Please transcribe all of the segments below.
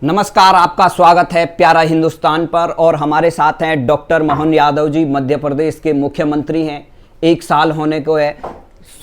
नमस्कार, आपका स्वागत है प्यारा हिंदुस्तान पर। और हमारे साथ हैं डॉक्टर मोहन यादव जी, मध्य प्रदेश के मुख्यमंत्री हैं। 1 साल होने को है।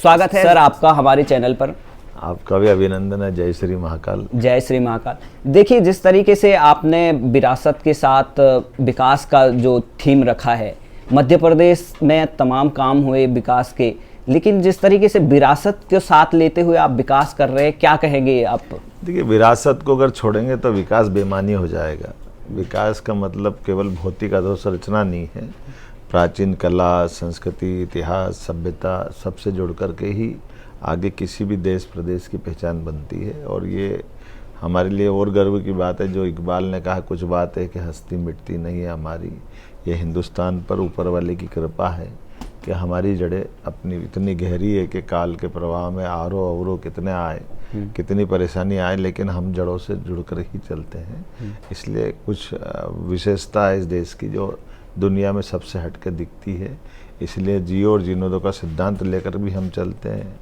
स्वागत है सर आपका हमारे चैनल पर। आपका भी अभिनंदन है। जय श्री महाकाल। जय श्री महाकाल। देखिए, जिस तरीके से आपने विरासत के साथ विकास का जो थीम रखा है, मध्य प्रदेश में तमाम काम हुए विकास के, लेकिन जिस तरीके से विरासत के साथ लेते हुए आप विकास कर रहे हैं, क्या कहेंगे आप? देखिए, विरासत को अगर छोड़ेंगे तो विकास बेमानी हो जाएगा। विकास का मतलब केवल भौतिक अधोसंरचना नहीं है। प्राचीन कला, संस्कृति, इतिहास, सभ्यता सबसे जुड़ कर के ही आगे किसी भी देश प्रदेश की पहचान बनती है। और ये हमारे लिए और गर्व की बात है। जो इकबाल ने कहा, कुछ बात है कि हस्ती मिटती नहीं है हमारी। ये हिंदुस्तान पर ऊपर वाले की कृपा है कि हमारी जड़ें अपनी इतनी गहरी है कि काल के प्रवाह में आरो अवरो कितने आए, कितनी परेशानी आए, लेकिन हम जड़ों से जुड़कर ही चलते हैं। इसलिए कुछ विशेषता है इस देश की जो दुनिया में सबसे हटकर दिखती है। इसलिए जियो और जीने दो का सिद्धांत लेकर भी हम चलते हैं।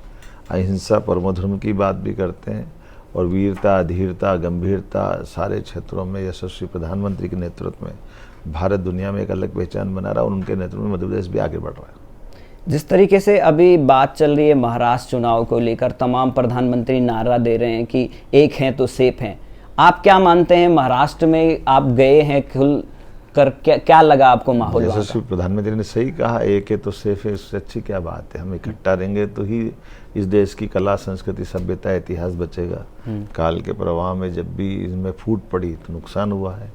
अहिंसा परमो धर्म की बात भी करते हैं। और वीरता, धीरता, गंभीरता सारे क्षेत्रों में यशस्वी प्रधानमंत्री के नेतृत्व में भारत दुनिया में एक अलग पहचान बना रहा है। और उनके नेतृत्व में मध्य प्रदेश भी आगे बढ़ रहा है। जिस तरीके से अभी बात चल रही है महाराष्ट्र चुनाव को लेकर, तमाम प्रधानमंत्री नारा दे रहे हैं कि एक हैं तो सेफ हैं। आप क्या मानते हैं? महाराष्ट्र में आप गए हैं, खुल कर क्या लगा आपको माहौल? यशस्वी प्रधानमंत्री ने सही कहा, एक है तो सेफ है। इससे अच्छी क्या बात है? हम इकट्ठा रहेंगे तो ही इस देश की कला, संस्कृति, सभ्यता, इतिहास बचेगा। काल के प्रवाह में जब भी इसमें फूट पड़ी तो नुकसान हुआ है।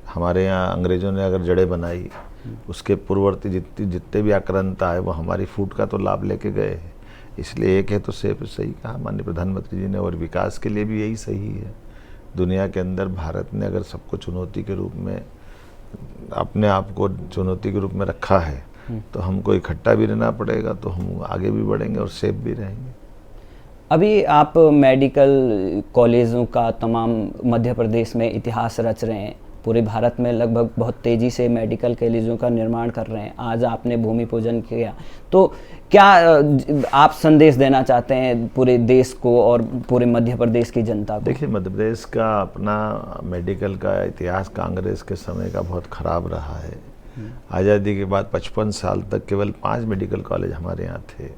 हमारे यहाँ अंग्रेजों ने अगर जड़ें बनाई, उसके पूर्ववर्ती जितने भी आक्रांता है वो हमारी फूट का तो लाभ लेके गए हैं। इसलिए एक है तो सेफ, सही कहा माननीय प्रधानमंत्री जी ने। और विकास के लिए भी यही सही है। दुनिया के अंदर भारत ने अगर सबको चुनौती के रूप में, अपने आप को चुनौती के रूप में रखा है, तो हमको इकट्ठा भी रहना पड़ेगा, तो हम आगे भी बढ़ेंगे और सेफ भी रहेंगे। अभी आप मेडिकल कॉलेजों का तमाम मध्य प्रदेश में इतिहास रच रहे हैं। पूरे भारत में लगभग बहुत तेज़ी से मेडिकल कॉलेजों का निर्माण कर रहे हैं। आज आपने भूमि पूजन किया, तो क्या आप संदेश देना चाहते हैं पूरे देश को और पूरे मध्य प्रदेश की जनता को? देखिए, मध्य प्रदेश का अपना मेडिकल का इतिहास कांग्रेस के समय का बहुत ख़राब रहा है। आज़ादी के बाद 55 साल तक केवल 5 मेडिकल कॉलेज हमारे यहाँ थे।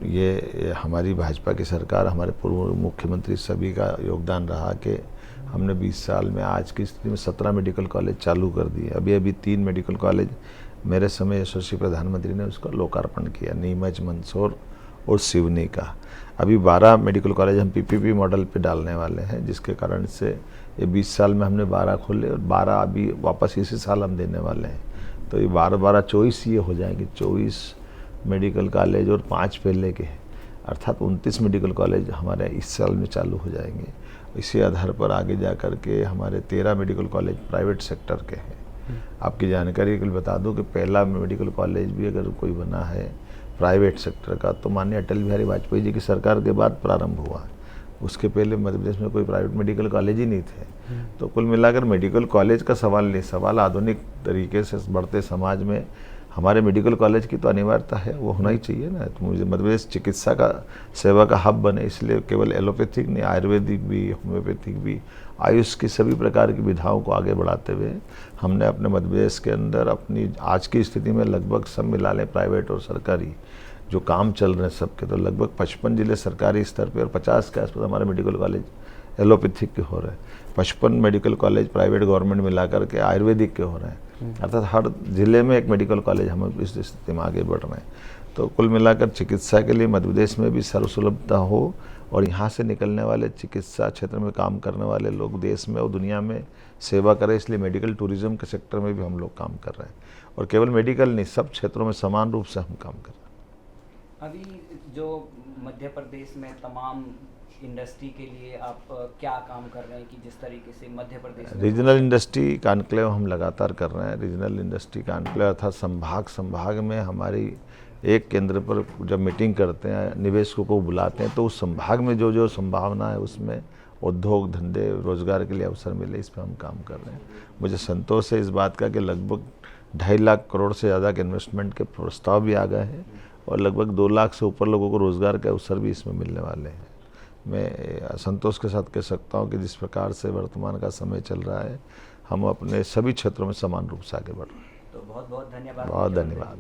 ये हमारी भाजपा की सरकार, हमारे पूर्व मुख्यमंत्री सभी का योगदान रहा कि हमने 20 साल में आज की स्थिति में 17 मेडिकल कॉलेज चालू कर दिए। अभी 3 मेडिकल कॉलेज मेरे समय यशस्वी प्रधानमंत्री ने उसका लोकार्पण किया, नीमच, मंदसौर और सिवनी का। अभी 12 मेडिकल कॉलेज हम पीपीपी मॉडल पे डालने वाले हैं, जिसके कारण से ये 20 साल में हमने 12 खोले और 12 अभी वापस इसी साल हम देने वाले हैं। तो ये 12-12 24 ये हो जाएंगे। 24 मेडिकल कॉलेज और 5 पहले के, अर्थात 29 मेडिकल कॉलेज हमारे इस साल में चालू हो जाएंगे। इसी आधार पर आगे जा कर के हमारे 13 मेडिकल कॉलेज प्राइवेट सेक्टर के हैं। आपकी जानकारी के लिए बता दूं कि पहला मेडिकल कॉलेज भी अगर कोई बना है प्राइवेट सेक्टर का, तो माननीय अटल बिहारी वाजपेयी जी की सरकार के बाद प्रारंभ हुआ है। उसके पहले मध्य प्रदेश में कोई प्राइवेट मेडिकल कॉलेज ही नहीं थे। तो कुल मिलाकर मेडिकल कॉलेज का सवाल नहीं, सवाल आधुनिक तरीके से बढ़ते समाज में हमारे मेडिकल कॉलेज की तो अनिवार्यता है, वो होना ही चाहिए ना। तो मुझे मध्य प्रदेश चिकित्सा का सेवा का हब बने, इसलिए केवल एलोपैथिक नहीं, आयुर्वेदिक भी, होम्योपैथिक भी, आयुष की सभी प्रकार की विधाओं को आगे बढ़ाते हुए हमने अपने मध्य प्रदेश के अंदर अपनी आज की स्थिति में लगभग सब मिला लें, प्राइवेट और सरकारी जो काम चल रहे हैं सबके, तो लगभग 55 जिले सरकारी स्तर पर और 50 के आसपास हमारे मेडिकल कॉलेज एलोपैथिक के हो रहे हैं। 55 मेडिकल कॉलेज प्राइवेट गवर्नमेंट मिलाकर के आयुर्वेदिक के हो रहे हैं। अर्थात हर जिले में एक मेडिकल कॉलेज हम इस स्थिति में आगे बढ़ रहे हैं। तो कुल मिलाकर चिकित्सा के लिए मध्य प्रदेश में भी सर्वसुलभता हो और यहाँ से निकलने वाले चिकित्सा क्षेत्र में काम करने वाले लोग देश में और दुनिया में सेवा करें, इसलिए मेडिकल टूरिज्म के सेक्टर में भी हम लोग काम कर रहे हैं। और केवल मेडिकल नहीं, सब क्षेत्रों में समान रूप से हम काम कर रहे हैं। अभी जो मध्य प्रदेश में तमाम इंडस्ट्री के लिए आप क्या काम कर रहे हैं कि जिस तरीके से मध्य प्रदेश में रीजनल इंडस्ट्री कॉन्क्लेव हम लगातार कर रहे हैं। रीजनल इंडस्ट्री कॉन्क्लेव अर्थात संभाग में हमारी एक केंद्र पर जब मीटिंग करते हैं, निवेशकों को बुलाते हैं, तो उस संभाग में जो संभावना है उसमें उद्योग धंधे रोजगार के लिए अवसर मिले, इस पर हम काम कर रहे हैं। मुझे संतोष है इस बात का कि लगभग 2.5 लाख करोड़ से ज़्यादा के इन्वेस्टमेंट के प्रस्ताव भी आ गए हैं और लगभग 2 लाख से ऊपर लोगों को रोजगार के अवसर भी इसमें मिलने वाले हैं। मैं संतोष के साथ कह सकता हूँ कि जिस प्रकार से वर्तमान का समय चल रहा है, हम अपने सभी क्षेत्रों में समान रूप से आगे बढ़ रहे हैं। तो बहुत बहुत धन्यवाद। बहुत धन्यवाद।